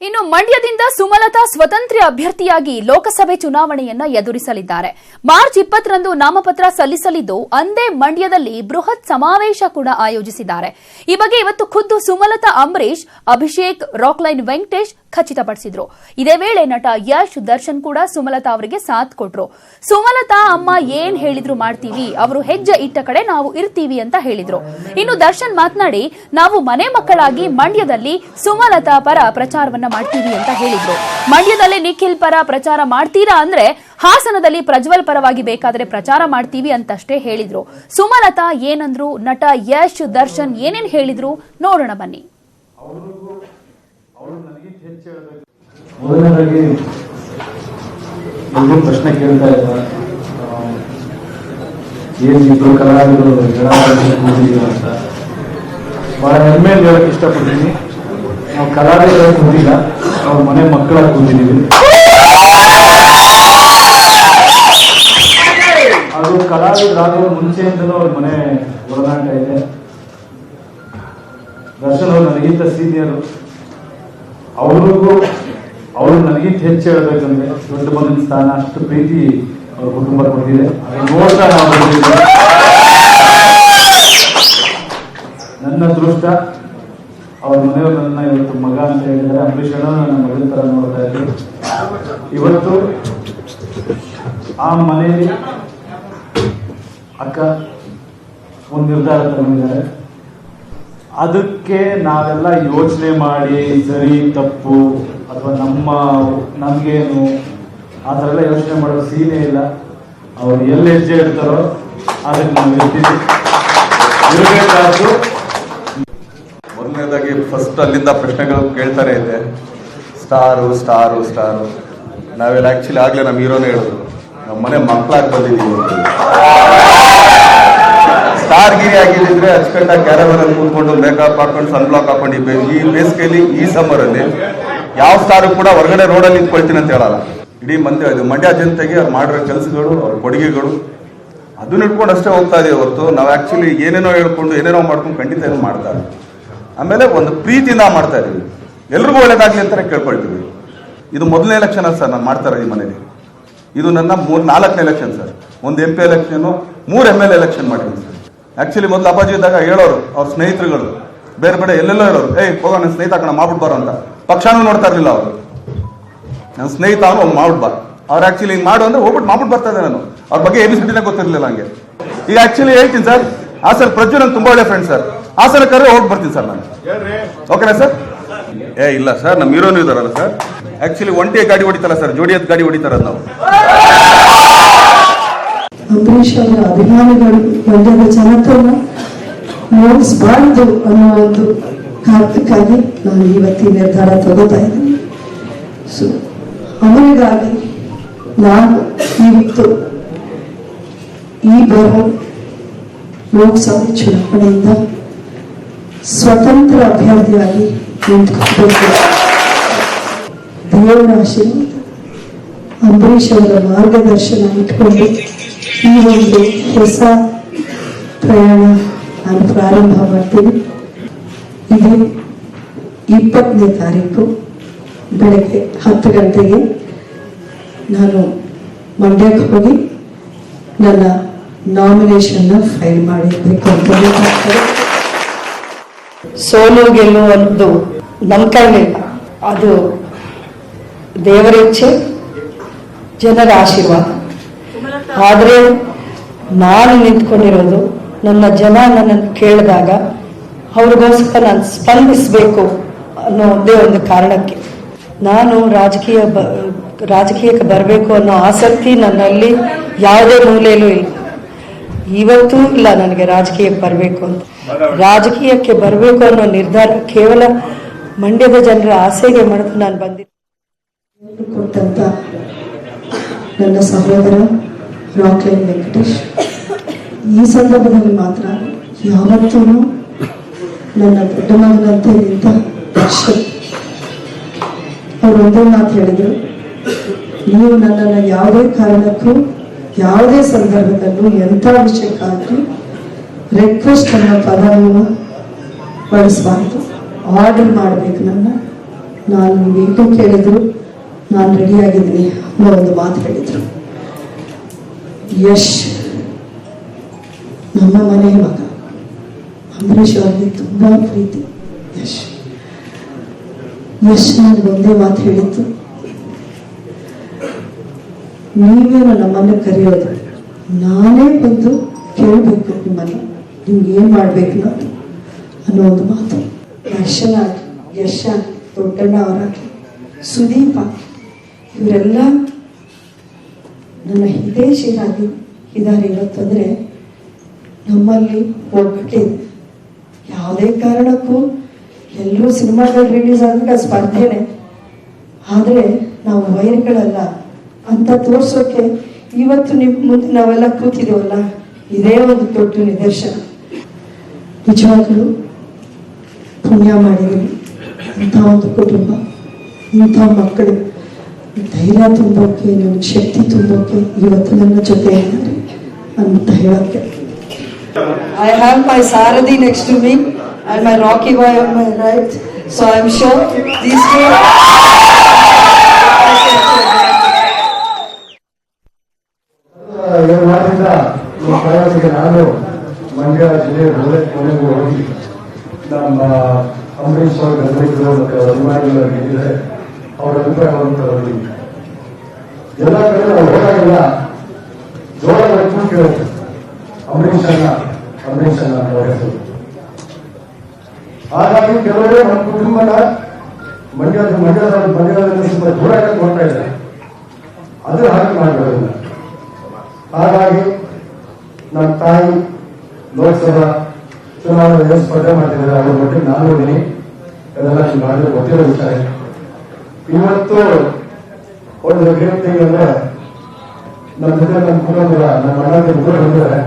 ಇನ್ನು ಮಂಡ್ಯದಿಂದ ಸುಮಲತಾ ಸ್ವತಂತ್ರ ಅಭ್ಯರ್ಥಿಯಾಗಿ ಲೋಕಸಭೆ ಚುನಾವಣೆಯನ್ನ ಎದುರಿಸಲಿದ್ದಾರೆ. ಮಾರ್ಚ್ 20ರಂದು ನಾಮಪತ್ರ ಸಲ್ಲಿಸಲಿದ್ದು ಅಂದೇ ಮಂಡ್ಯದಲ್ಲಿ ಬೃಹತ್ ಸಮಾವೇಶ ಕೂಡ ಆಯೋಜಿಸಿದ್ದಾರೆ. ಈ ಬಗ್ಗೆ ಇವತ್ತು ಖುದ್ದು ಸುಮಲತಾ ಅಂಬರೀಶ್, ಅಭಿಷೇಕ್, ರಾಕ್ಲೈನ್ ವೆಂಕಟೇಶ್ ಖಚಿತಪಡಿಸಿದ್ರು. ಇದೇ ವೇಳೆ ನಟ ಯಶ್, ದರ್ಶನ್ ಕೂಡ ಸುಮಲತಾ ಅವರಿಗೆ ಸಾಥ್ ಕೊಟ್ರು. ಸುಮಲತಾ ಅಮ್ಮ ಏನ್ ಹೇಳಿದ್ರು ಮಾಡ್ತೀವಿ, ಅವರು ಹೆಜ್ಜೆ ಇಟ್ಟ ಕಡೆ ನಾವು ಇರ್ತೀವಿ ಅಂತ ಹೇಳಿದ್ರು. ಇನ್ನು ದರ್ಶನ್ ಮಾತನಾಡಿ, ನಾವು ಮನೆ ಮಕ್ಕಳಾಗಿ ಮಂಡ್ಯದಲ್ಲಿ ಸುಮಲತಾ ಪರ ಪ್ರಚಾರವನ್ನ ಮಾಡ್ತೀವಿ ಅಂತ ಹೇಳಿದ್ರು. ಮಂಡ್ಯದಲ್ಲಿ ನಿಖಿಲ್ ಪರ ಪ್ರಚಾರ ಮಾಡ್ತೀರಾ ಅಂದ್ರೆ ಹಾಸನದಲ್ಲಿ ಪ್ರಜ್ವಲ್ ಪರವಾಗಿ ಬೇಕಾದ್ರೆ ಪ್ರಚಾರ ಮಾಡ್ತೀವಿ ಅಂತಷ್ಟೇ ಹೇಳಿದ್ರು. ಸುಮಲತಾ ಏನಂದ್ರು, ನಟ ಯಶ್, ದರ್ಶನ್ ಏನೇನ್ ಹೇಳಿದ್ರು ನೋಡೋಣ ಬನ್ನಿ. ಮೊದಲನೇದಾಗಿ ಪ್ರಶ್ನೆ ಕೇಳ್ತಾ ಇದ್ದಾರೆ, ಏನಿದ್ರು ಕಲಾವಿದರು ಅಂತ ಬಹಳ ಹೆಮ್ಮೆಯಿಂದ ಹೇಳಕ್ ಇಷ್ಟಪಡ್ತೀನಿ. ನಾವು ಕಲಾವಿದರಾಗಿ ಕೂತಿಲ್ಲ, ನಾವು ಮನೆ ಮಕ್ಕಳಾಗಿ ಕೂತಿದ್ದೀವಿ. ಅದು ಕಲಾವಿದರಾಗುವ ಮುಂಚೆಯಿಂದಲೂ ಅವ್ರ ಮನೆ ಒಡನಾಟ ಇದೆ. ದರ್ಶನ್ ಅವರು ನನಗಿಂತ ಸೀನಿಯರು, ಅವರು ನನಗಿಂತ ಹೆಚ್ಚು ಹೇಳ್ಬೇಕಂದ್ರೆ ದೊಡ್ಡ ಮಗನ ಸ್ಥಾನ, ಅಷ್ಟು ಪ್ರೀತಿ ಅವ್ರ ಕುಟುಂಬ ಕೊಟ್ಟಿದೆ. ನೋಡ್ತಾ ನಾವು ನನ್ನ ಅದೃಷ್ಟ, ಅವ್ರ ಮನೆಯವರು ನನ್ನ ಇವತ್ತು ಮಗ ಅಂತ ಹೇಳಿದರೆ, ಅಂಬರೀಷ್ ಅಣ್ಣ ನನ್ನ ಮಗನ ತರ ನೋಡ್ತಾ ಇದ್ರು. ಇವತ್ತು ಆ ಮನೆಯಲ್ಲಿ ಅಕ್ಕ ಒಂದು ನಿರ್ಧಾರ ತಗೊಂಡಿದ್ದಾರೆ. ಅದಕ್ಕೆ ನಾವೆಲ್ಲ ಯೋಚನೆ ಮಾಡಿ ಸರಿ ತಪ್ಪು ಅಥವಾ ನಮ್ಗೇನು ಆ ಥರ ಎಲ್ಲ ಯೋಚನೆ ಮಾಡೋ ಸೀನೇ ಇಲ್ಲ. ಅವ್ರು ಎಲ್ಲಿ ಹೆಜ್ಜೆ ಇಡ್ತಾರೋ ಅದಕ್ಕೆ ನಾವು ಇರಬೇಕಾದ್ರು. ಮೊದಲನೇದಾಗಿ ಫಸ್ಟ್ ಅಲ್ಲಿಂದ ಪ್ರಶ್ನೆಗಳು ಕೇಳ್ತಾನೆ ಇದೆ, ಸ್ಟಾರು ಸ್ಟಾರು ಸ್ಟಾರು. ನಾವೆಲ್ಲ ಆ್ಯಕ್ಚುಲಿ ಆಗಲೇ ನಮ್ಮ ಹೀರೋನೇ ಹೇಳಿದ್ರು, ನಮ್ಮ ಮನೆ ಮಕ್ಕಳಾಗಿ ಬಂದಿದ್ದೀವಿ ಅಂತ. ಸ್ಟಾರ್ ಗಿರಿ ಆಗಿದ್ರೆ ಅಚ್ಚುಕಟ್ಟಾಗಿ ಕ್ಯಾರವನಲ್ಲಿ ಕೂತ್ಕೊಂಡು ಮೇಕಪ್ ಹಾಕೊಂಡು ಸನ್ಬ್ಲಾಕ್ ಹಾಕೊಂಡು ಈ ಬೇಸಿಗೆಯಲ್ಲಿ ಈ ಸಮ್ಮರಲ್ಲಿ ಯಾವ ಸ್ಟಾರು ಕೂಡ ಹೊರಗಡೆ ರೋಡಲ್ಲಿ ನಿಂತ್ಕೊಳ್ತೀನಿ ಅಂತ ಹೇಳಲ್ಲ. ಇಡೀ ಮಂಡ್ಯ ಜನತೆಗೆ ಅವ್ರು ಮಾಡಿರೋ ಕೆಲಸಗಳು, ಅವ್ರ ಕೊಡುಗೆಗಳು ಅದನ್ನ ಇಟ್ಕೊಂಡು ಅಷ್ಟೇ ಹೋಗ್ತಾ ಇದೀವಿ ಹೊರತು ನಾವು ಆ್ಯಕ್ಚುಲಿ ಏನೇನೋ ಹೇಳ್ಕೊಂಡು ಏನೇನೋ ಮಾಡ್ಕೊಂಡು ಖಂಡಿತ ಏನೋ ಮಾಡ್ತಾರೆ. ಆಮೇಲೆ ಒಂದು ಪ್ರೀತಿಯಿಂದ ಮಾಡ್ತಾ ಇದೀವಿ, ಎಲ್ರಿಗೂ ಒಳ್ಳೇದಾಗ್ಲಿ ಅಂತಾನೆ ಕೇಳ್ಕೊಳ್ತೀವಿ. ಇದು ಮೊದಲನೇ ಎಲೆಕ್ಷನ್ ಸರ್ ನಾನು ಮಾಡ್ತಾ ಇರೋದು ಈ ಮನೇಲಿ. ಇದು ನನ್ನ 4ನೇ ಎಲೆಕ್ಷನ್ ಸರ್. ಒಂದು MP ಎಲೆಕ್ಷನ್ನು, 3 MLA ಎಲೆಕ್ಷನ್ ಮಾಡಿದ್ದೀನಿ ಸರ್. ಆ್ಯಕ್ಚುಲಿ ಮೊದಲು ಅಪ್ಪಾಜಿ ಇದ್ದಾಗ ಹೇಳೋರು ಅವ್ರ ಸ್ನೇಹಿತರುಗಳು ಬೇರೆ ಬೇರೆ ಎಲ್ಲೆಲ್ಲೋ ಹೇಳೋರು, ಹೋಗೋ ನನ್ನ ಸ್ನೇಹಿತ ಹಾಕೋಣ ಮಾಡ್ಬಿಡ್ಬಾರ ಅಂತ. ಪಕ್ಷನೂ ನೋಡ್ತಾ ಇರಲಿಲ್ಲ ಅವರು, ನನ್ನ ಸ್ನೇಹಿತ ಅವನು ಅವ್ನು ಮಾಡ್ಬಿಡ್ಬಾರ. ಅವ್ರು ಆ್ಯಕ್ಚುಲಿ ಹಿಂಗೆ ಮಾಡು ಅಂದ್ರೆ ಹೋಗ್ಬಿಟ್ಟು ಮಾಡ್ಬಿಟ್ಟು ಬರ್ತಾ ಇದ್ದೆ ನಾನು. ಅವ್ರ ಬಗ್ಗೆ ABCD ಗೊತ್ತಿರಲಿಲ್ಲ ಹಂಗೆ. ಈಗ ಆ್ಯಕ್ಚುಲಿ ಹೇಳ್ತೀನಿ ಸರ್, ಸರ್ ಪ್ರಜ್ವಲ್ ನನ್ನ ತುಂಬ ಒಳ್ಳೆ ಫ್ರೆಂಡ್ ಸರ್. ಸಲ ಕರೆ ಹೋಗಿ ಬರ್ತೀನಿ ಸರ್ ನಾನು, ಓಕೆನಾ ಸರ್? ಇಲ್ಲ ಸರ್, ನಮ್ಮ ಹೀರೋನು ಇದಾರಲ್ಲ ಸರ್. ಆ್ಯಕ್ಚುಲಿ ಒಂಟಿಯ ಗಾಡಿ ಹೊಡಿತಾರ ಸರ್, ಜೋಡಿಯದ ಗಾಡಿ ಹೊಡಿತಾರ ನಾವು. ಅಂಬರೀಷ್ ಅವರ ಅಭಿಮಾನಿಗಳು ಮಂಡ್ಯದ ಜನತೆಯನ್ನು ನೋಡಿಸಬಾರದು ಅನ್ನೋ ಒಂದು ಕಾರಣಕ್ಕಾಗಿ ನಾನು ಇವತ್ತಿನ ನಿರ್ಧಾರ ತಗೋತಾ ಇದ್ದೀನಿ. ಸೊ ಅವರಿಗಾಗಿ ನಾನು ಇವತ್ತು ಈ ಬರೋ ಲೋಕಸಭೆ ಚುನಾವಣೆಯಿಂದ ಸ್ವತಂತ್ರ ಅಭ್ಯರ್ಥಿಯಾಗಿ ನಿಂತ್ಕೋಬೇಕು. ದೇವರ ಆಶೀರ್ವಾದ, ಅಂಬರೀಷ್ ಅವರ ಮಾರ್ಗದರ್ಶನ ಇಟ್ಕೊಂಡು ಈ ಒಂದು ಹೊಸ ಪ್ರಯಾಣ ನಾನು ಪ್ರಾರಂಭ ಮಾಡ್ತೀನಿ. ಇದು 20ನೇ ತಾರೀಕು ಬೆಳಗ್ಗೆ 10 ಗಂಟೆಗೆ ನಾನು ಮಂಡ್ಯಕ್ಕೆ ಹೋಗಿ ನನ್ನ ನಾಮಿನೇಷನ್ ಫೈಲ್ ಮಾಡಿರ್ಬೇಕು ಅಂತ ಹೇಳ್ತಾರೆ. ಸೋಲು ಗೆಲ್ಲು ಅನ್ನೋದು ನಮ್ಮ ಕೈಲಿಲ್ಲ, ಅದು ದೇವರ ಇಚ್ಛೆ, ಜನರ ಆಶೀರ್ವಾದ. ಆದರೆ ನಾನು ನಿಂತ್ಕೊಂಡಿರೋದು ನನ್ನ ಜನ ನನ್ನನ್ನು ಕೇಳಿದಾಗ ಅವ್ರಿಗೋಸ್ಕರ ನಾನು ಸ್ಪಂದಿಸಬೇಕು ಅನ್ನೋ ಒಂದೇ ಒಂದು ಕಾರಣಕ್ಕೆ. ನಾನು ರಾಜಕೀಯಕ್ಕೆ ಬರಬೇಕು ಅನ್ನೋ ಆಸಕ್ತಿ ನನ್ನಲ್ಲಿ ಯಾವುದೇ ಮೂಲೆಯಲ್ಲೂ ಇಲ್ಲ, ಇವತ್ತೂ ಇಲ್ಲ ನನಗೆ ರಾಜಕೀಯಕ್ಕೆ ಬರಬೇಕು ಅಂತ. ರಾಜಕೀಯಕ್ಕೆ ಬರಬೇಕು ಅನ್ನೋ ನಿರ್ಧಾರ ಕೇವಲ ಮಂಡ್ಯದ ಜನರ ಆಸೆಗೆ ಮಾಡಿದು ನಾನು ಬಂದಿದ್ದೆ. ಕೊಟ್ಟಂತ ನನ್ನ ಸಹೋದರ ರಾಕ್ಲೈನ್ ವೆಂಕಟೇಶ್ ಈ ಸಂದರ್ಭದಲ್ಲಿ ಮಾತ್ರ ಯಾವತ್ತೂ ನನ್ನ ದೊಡ್ಡ ಮಗನಂತೆ ನಿಂತ ದರ್ಶನ್ ಅವರು ಒಂದೇ ಮಾತು ಹೇಳಿದ್ರು, ನೀವು ನನ್ನನ್ನು ಯಾವುದೇ ಕಾರಣಕ್ಕೂ ಯಾವುದೇ ಸಂದರ್ಭದಲ್ಲೂ ಎಂಥ ವಿಷಯಕ್ಕಾಗಿ ರಿಕ್ವೆಸ್ಟ್ ಅನ್ನೋ ಪದವನ್ನು ಬಳಸಬಾರ್ದು, ಆರ್ಡರ್ ಮಾಡಬೇಕು. ನನ್ನ ನಾನು ನೀವೇನು ಕೇಳಿದ್ರು ನಾನು ರೆಡಿಯಾಗಿದ್ದೀನಿ ಅನ್ನೋ ಒಂದು ಮಾತು ಹೇಳಿದರು. ಯಶ್ ನಮ್ಮ ಮನೆಯ ಮಗ. ಅಂಬರೀಷ್ ಅವರಿಗೆ ತುಂಬ ಪ್ರೀತಿ ಯಶ್. ನನಗೆ ಒಂದೇ ಮಾತು ಹೇಳಿತ್ತು, ನೀವೇನು ನಮ್ಮನ್ನು ಕರೆಯೋದು, ನಾನೇ ಬಂದು ಕೇಳಬೇಕು ನಿಮ್ಮನ್ನು, ನಿಮ್ಗೆ ಏನು ಮಾಡಬೇಕು ನಾನು ಅನ್ನೋ ಒಂದು ಮಾತು. ಯಶ ದೊಡ್ಡಣ್ಣ ಅವರಾಗಲಿ, ಸುದೀಪ, ಇವರೆಲ್ಲ ನನ್ನ ಹಿತೈಷಿಯಾಗಿ ಇದ್ದಾರೆ ಇವತ್ತು. ಅಂದರೆ ನಮ್ಮಲ್ಲಿ ಒಗ್ಗಟ್ಟಿದೆ. ಯಾವುದೇ ಕಾರಣಕ್ಕೂ ಎಲ್ಲರೂ ಸಿನಿಮಾಗಳು ರಿಲೀಸ್ ಆದಾಗ ಸ್ಪರ್ಧೆನೆ, ಆದರೆ ನಾವು ವೈರಿಗಳಲ್ಲ ಅಂತ ತೋರಿಸೋಕೆ ಇವತ್ತು ನಿಮ್ಮ ಮುಂದೆ ನಾವೆಲ್ಲ ಕೂತಿದ್ದೀವಲ್ಲ, ಇದೇ ಒಂದು ದೊಡ್ಡ ನಿದರ್ಶನ. ನಿಜವಾಗಲೂ ಪುಣ್ಯ ಮಾಡಿದ್ದೀವಿ. ಇಂಥ ಒಂದು ಕುಟುಂಬ, ಇಂಥ ಮಕ್ಕಳು ಧೈರ್ಯ ತುಂಬೋಕೆ, ನನಗೆ ಶಕ್ತಿ ತುಂಬೋಕೆ ಇವತ್ತು ನನ್ನ ಜೊತೆ ಇದ್ದಾರೆ ಅಂತ ಹೇಳೋಕ್ಕೆ. I have my Saradi next to me and my Rocky boy on my right, so I'm sure these two. ನಾನು ಮಂಡ್ಯ ಜಿಲ್ಲೆ ಕೊನೆಗೂ ಹೋಗಿ ನಮ್ಮ ಅಂಬರೀಷ್ ಅವರ ಗಂಧಗಳು ಮತ್ತು ಅಭಿಮಾನಿಗಳು ಗೆದ್ದಿದ್ದಾರೆ, ಅವರ ಅಭಿಪ್ರಾಯವನ್ನು ತಗೊಂಡು ಎಲ್ಲ ಕಡೆ ನಾವು ಹೋದಾಗೆಲ್ಲ ಜೋರಾಗಿ ಕೇಳುತ್ತೆ ಅಂಬರೀಷ್ ಅಣ್ಣ ಅಂತ ಅವರ ಹೆಸರು. ಹಾಗಾಗಿ ಕೆಲವರೇ ನಮ್ಮ ಕುಟುಂಬನ ಮಂಡ್ಯದಲ್ಲಿ ಸ್ವಲ್ಪ ದೂರ ನೋಡ್ತಾ ಇದ್ದಾರೆ, ಅದು ಹಾಗೆ ಮಾಡಬಾರದಿಲ್ಲ. ಹಾಗಾಗಿ ನಮ್ಮ ತಾಯಿ ಲೋಕಸಭಾ ಚುನಾವಣೆಯಲ್ಲಿ ಸ್ಪರ್ಧೆ ಮಾಡ್ತಿದ್ದಾರೆ, ಅವ್ರ ಬಗ್ಗೆ ನಾನು ನೋಡಿನಿ, ಅದೆಲ್ಲ ನಿಮ್ಗೆ ಗೊತ್ತಿರೋ ವಿಚಾರ. ಇವತ್ತು ಒಂದು ಗ್ರೇಟ್ ಥಿಂಗ್ ಅಂದ್ರೆ ನಮ್ಮ ಜೊತೆ ನಮ್ಮ ಕುಟುಂಬದ ನಮ್ಮ ಅಣ್ಣ ಬಂದರೆ